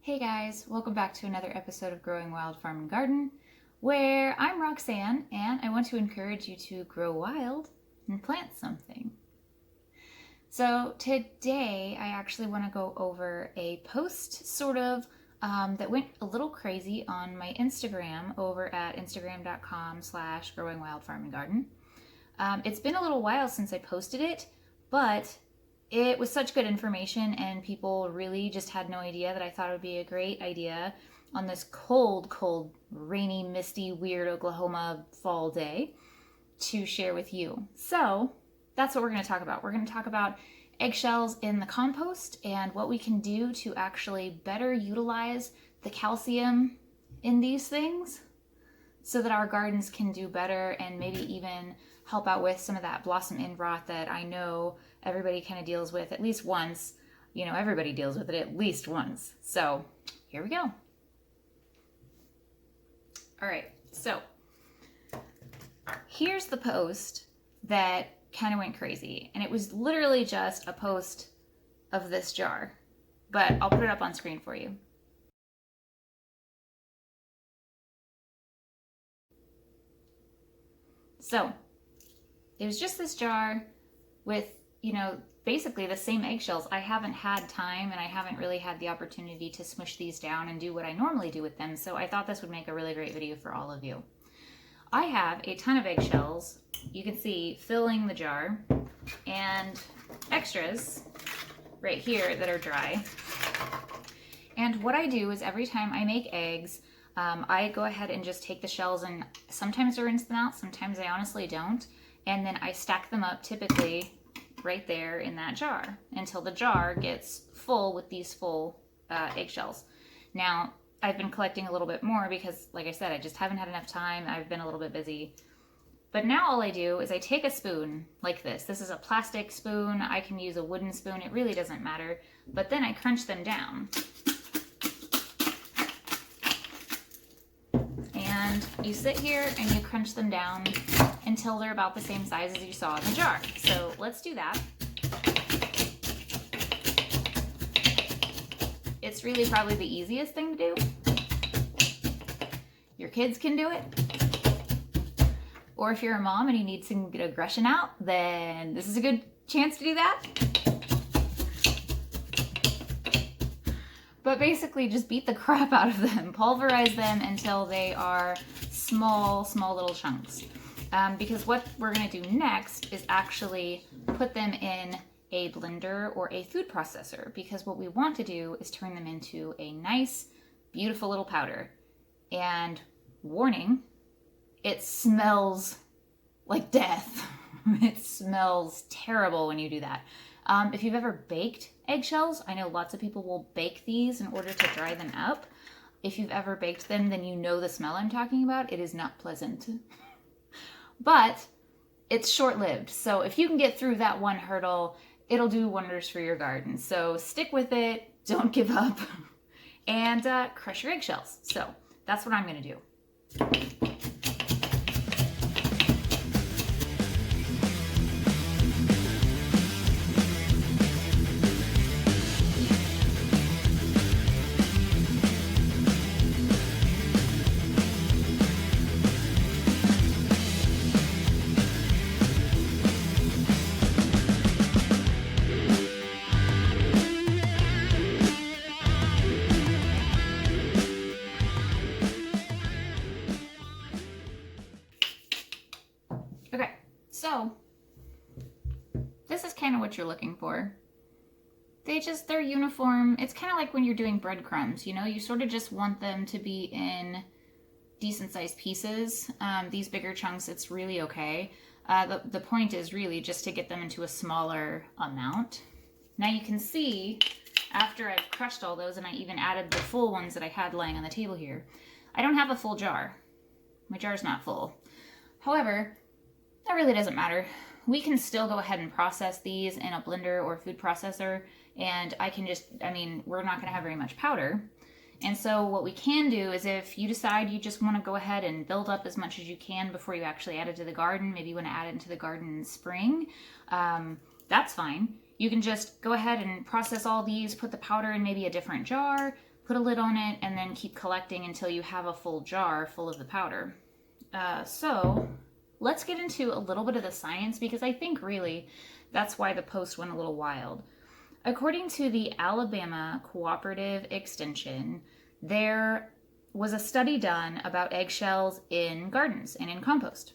Hey guys, welcome back to another episode of Growing Wild Farm and Garden, where I'm Roxanne and I want to encourage you to grow wild and plant something. So today I actually want to go over a post that went a little crazy on my Instagram over at instagram.com/growingwildfarmandgarden. It's been a little while since I posted it, but it was such good information and people really just had no idea that I thought it would be a great idea on this cold, rainy, misty, weird Oklahoma fall day to share with you. So that's what we're going to talk about. We're going to talk about eggshells in the compost and what we can do to actually better utilize the calcium in these things so that our gardens can do better and maybe even help out with some of that blossom end rot that I know everybody kind of deals with at least once. You know, everybody deals with it at least once. So here we go. All right, so here's the post that kind of went crazy. And it was literally just a post of this jar, but I'll put it up on screen for you. So it was just this jar with, basically the same eggshells. I haven't had time and I haven't really had the opportunity to smush these down and do what I normally do with them. So I thought this would make a really great video for all of you. I have a ton of eggshells, you can see, filling the jar, and extras right here that are dry. And what I do is every time I make eggs, I go ahead and just take the shells and sometimes I rinse them out, sometimes I honestly don't. And then I stack them up typically right there in that jar until the jar gets full with these full eggshells. Now, I've been collecting a little bit more because, like I said, I just haven't had enough time. I've been a little bit busy. But now all I do is I take a spoon like this. This is a plastic spoon. I can use a wooden spoon. It really doesn't matter. But then I crunch them down. And you sit here and you crunch them down until they're about the same size as you saw in the jar. So let's do that. It's really probably the easiest thing to do. Your kids can do it. Or if you're a mom and you need some good aggression out, then this is a good chance to do that. But basically just beat the crap out of them. Pulverize them until they are small little chunks. Because what we're gonna do next is actually put them in a blender or a food processor, because what we want to do is turn them into a nice, beautiful little powder. And warning, it smells like death. It smells terrible when you do that. If you've ever baked eggshells, I know lots of people will bake these in order to dry them up. If you've ever baked them, then you know the smell I'm talking about. It is not pleasant. But it's short-lived. So if you can get through that one hurdle, it'll do wonders for your garden. So stick with it, don't give up, and crush your eggshells. So that's what I'm gonna do. Okay, so this is kind of what you're looking for. They're uniform. It's kind of like when you're doing breadcrumbs, you sort of just want them to be in decent sized pieces. These bigger chunks, it's really okay. The point is really just to get them into a smaller amount. Now you can see after I've crushed all those and I even added the full ones that I had laying on the table here, I don't have a full jar. My jar's not full. However, that really doesn't matter. We can still go ahead and process these in a blender or food processor, and we're not gonna have very much powder. And so what we can do is if you decide you just wanna go ahead and build up as much as you can before you actually add it to the garden, maybe you wanna add it into the garden in spring, that's fine. You can just go ahead and process all these, put the powder in maybe a different jar, put a lid on it, and then keep collecting until you have a full jar full of the powder. So let's get into a little bit of the science, because I think really that's why the post went a little wild. According to the Alabama Cooperative Extension, there was a study done about eggshells in gardens and in compost.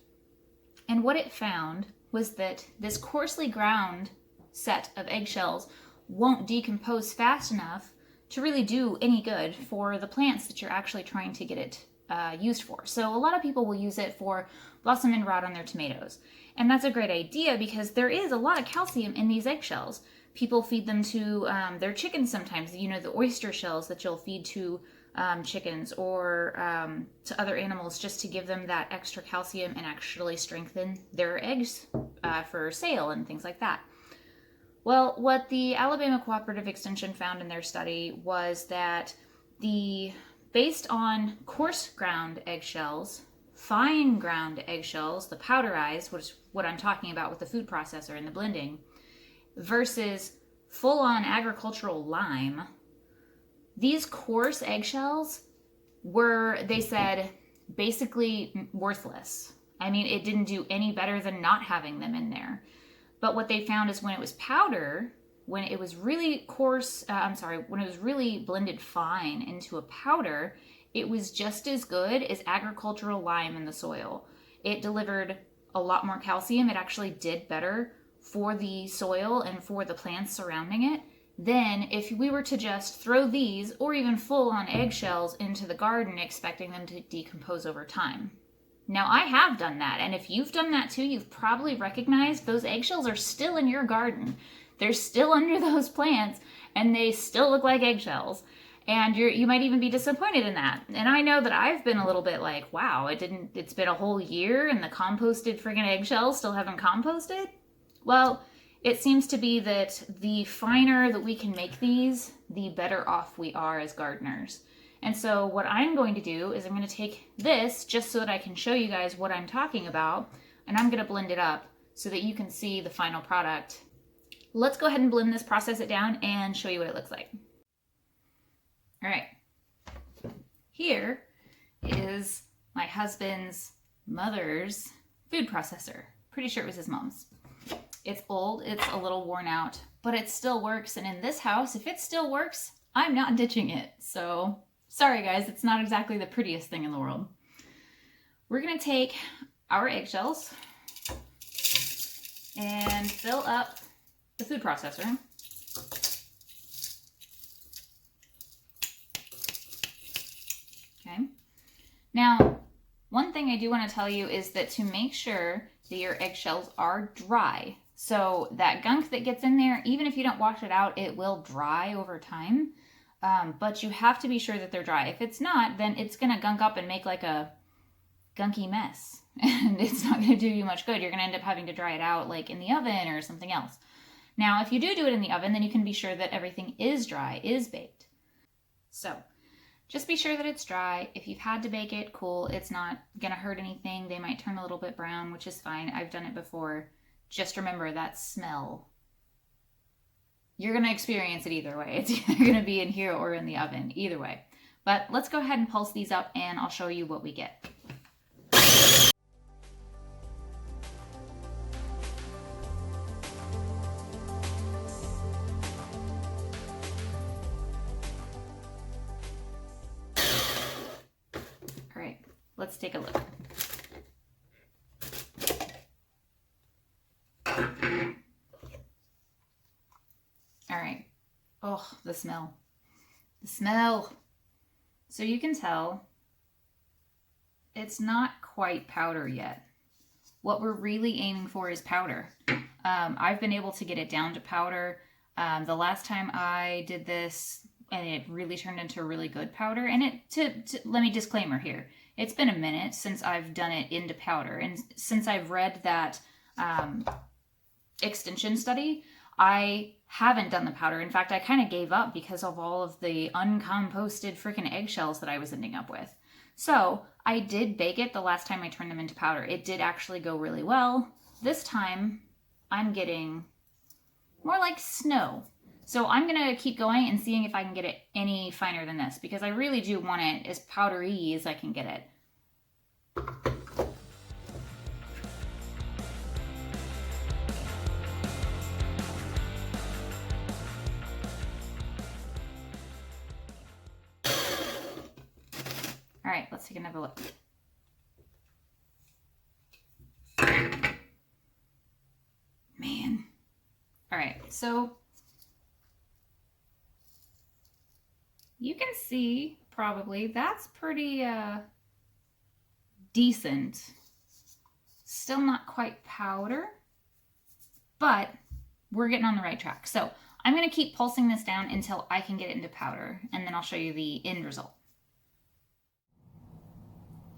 And what it found was that this coarsely ground set of eggshells won't decompose fast enough to really do any good for the plants that you're actually trying to get it used for. So a lot of people will use it for blossom and rot on their tomatoes. And that's a great idea because there is a lot of calcium in these eggshells. People feed them to their chickens sometimes, you know, the oyster shells that you'll feed to chickens or to other animals just to give them that extra calcium and actually strengthen their eggs for sale and things like that. Well, what the Alabama Cooperative Extension found in their study was that based on coarse ground eggshells, fine ground eggshells, the powderized, which is what I'm talking about with the food processor and the blending, versus full-on agricultural lime, these coarse eggshells were, they said, basically worthless. I mean, it didn't do any better than not having them in there. But what they found is when it was powder, when it was really coarse, when it was really blended fine into a powder, it was just as good as agricultural lime in the soil. It delivered a lot more calcium. It actually did better for the soil and for the plants surrounding it than if we were to just throw these or even full-on eggshells into the garden expecting them to decompose over time. Now, I have done that, and if you've done that too, you've probably recognized those eggshells are still in your garden. They're still under those plants, and they still look like eggshells. And you might even be disappointed in that. And I know that I've been a little bit like, wow, it's been a whole year and the composted friggin' eggshells still haven't composted? Well, it seems to be that the finer that we can make these, the better off we are as gardeners. And so what I'm going to do is I'm going to take this just so that I can show you guys what I'm talking about, and I'm going to blend it up so that you can see the final product. Let's go ahead and blend this, process it down, and show you what it looks like. All right. Here is my husband's mother's food processor. Pretty sure it was his mom's. It's old, it's a little worn out, but it still works. And in this house, if it still works, I'm not ditching it. So sorry guys, it's not exactly the prettiest thing in the world. We're gonna take our eggshells and fill up the food processor. Okay. Now, one thing I do want to tell you is that to make sure that your eggshells are dry, so that gunk that gets in there, even if you don't wash it out, it will dry over time. But you have to be sure that they're dry. If it's not, then it's going to gunk up and make like a gunky mess. And it's not going to do you much good. You're going to end up having to dry it out like in the oven or something else. Now, if you do it in the oven, then you can be sure that everything is dry, is baked. So just be sure that it's dry. If you've had to bake it, cool. It's not going to hurt anything. They might turn a little bit brown, which is fine. I've done it before. Just remember that smell. You're going to experience it either way. It's either going to be in here or in the oven, either way. But let's go ahead and pulse these up and I'll show you what we get. All right, let's take a look. All right. Oh, the smell. The smell. So you can tell it's not quite powder yet. What we're really aiming for is powder. I've been able to get it down to powder. The last time I did this, and it really turned into a really good powder. And let me disclaimer here. It's been a minute since I've done it into powder. And since I've read that extension study, I haven't done the powder. In fact, I kind of gave up because of all of the uncomposted freaking eggshells that I was ending up with. So I did bake it the last time I turned them into powder. It did actually go really well. This time I'm getting more like snow. So I'm gonna keep going and seeing if I can get it any finer than this, because I really do want it as powdery as I can get it. All right, let's take another look. Man. All right, so you can see probably that's pretty decent. Still not quite powder, but we're getting on the right track. So I'm gonna keep pulsing this down until I can get it into powder, and then I'll show you the end result.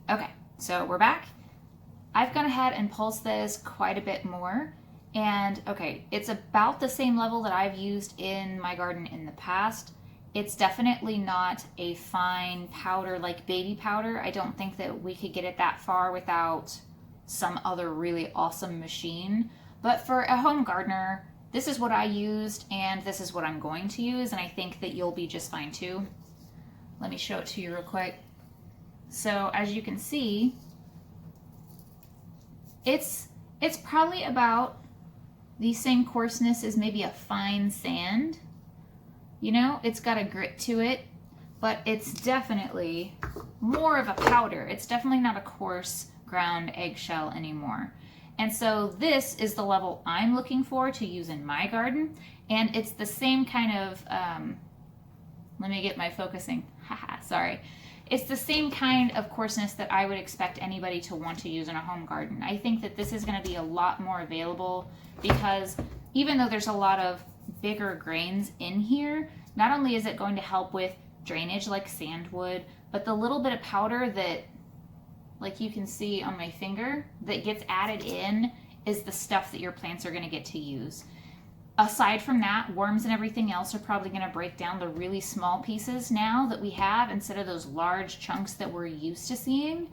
Okay, so we're back. I've gone ahead and pulsed this quite a bit more. And okay, it's about the same level that I've used in my garden in the past. It's definitely not a fine powder like baby powder. I don't think that we could get it that far without some other really awesome machine. But for a home gardener, this is what I used and this is what I'm going to use, and I think that you'll be just fine too. Let me show it to you real quick. So as you can see, it's probably about the same coarseness as maybe a fine sand. You know, it's got a grit to it, but it's definitely more of a powder. It's definitely not a coarse ground eggshell anymore. And so this is the level I'm looking for to use in my garden. And it's the same kind of, let me get my focusing, haha, sorry. It's the same kind of coarseness that I would expect anybody to want to use in a home garden. I think that this is going to be a lot more available because even though there's a lot of bigger grains in here, not only is it going to help with drainage like sand would, but the little bit of powder that, like you can see on my finger, that gets added in is the stuff that your plants are going to get to use. Aside from that, worms and everything else are probably going to break down the really small pieces now that we have instead of those large chunks that we're used to seeing.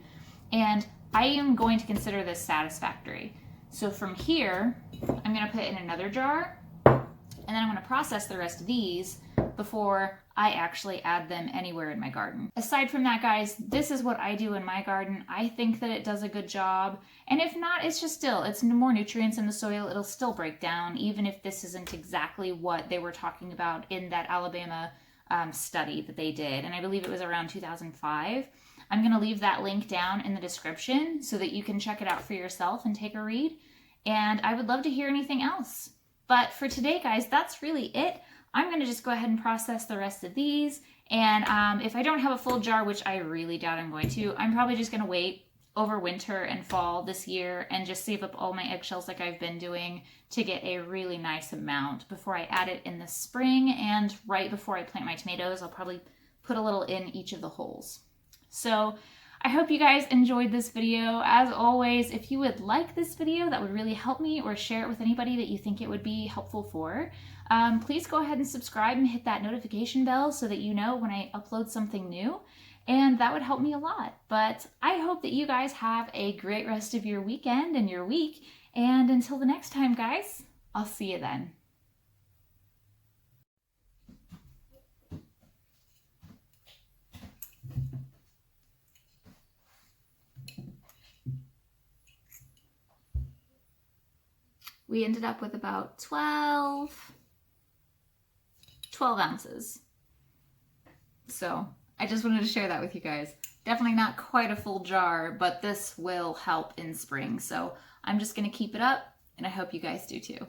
And I am going to consider this satisfactory. So from here, I'm going to put it in another jar, and then I'm going to process the rest of these before I actually add them anywhere in my garden. Aside from that, guys, this is what I do in my garden. I think that it does a good job. And if not, it's just still, it's more nutrients in the soil. It'll still break down, even if this isn't exactly what they were talking about in that Alabama study that they did. And I believe it was around 2005. I'm going to leave that link down in the description so that you can check it out for yourself and take a read. And I would love to hear anything else. But for today, guys, that's really it. I'm going to just go ahead and process the rest of these. And if I don't have a full jar, which I really doubt I'm going to, I'm probably just going to wait over winter and fall this year and just save up all my eggshells like I've been doing to get a really nice amount before I add it in the spring. And right before I plant my tomatoes, I'll probably put a little in each of the holes. So I hope you guys enjoyed this video. As always, if you would like this video, that would really help me, or share it with anybody that you think it would be helpful for. Please go ahead and subscribe and hit that notification bell so that you know when I upload something new, and that would help me a lot. But I hope that you guys have a great rest of your weekend and your week, and until the next time, guys, I'll see you then. We ended up with about 12 ounces. So I just wanted to share that with you guys. Definitely not quite a full jar, but this will help in spring. So I'm just going to keep it up, and I hope you guys do too.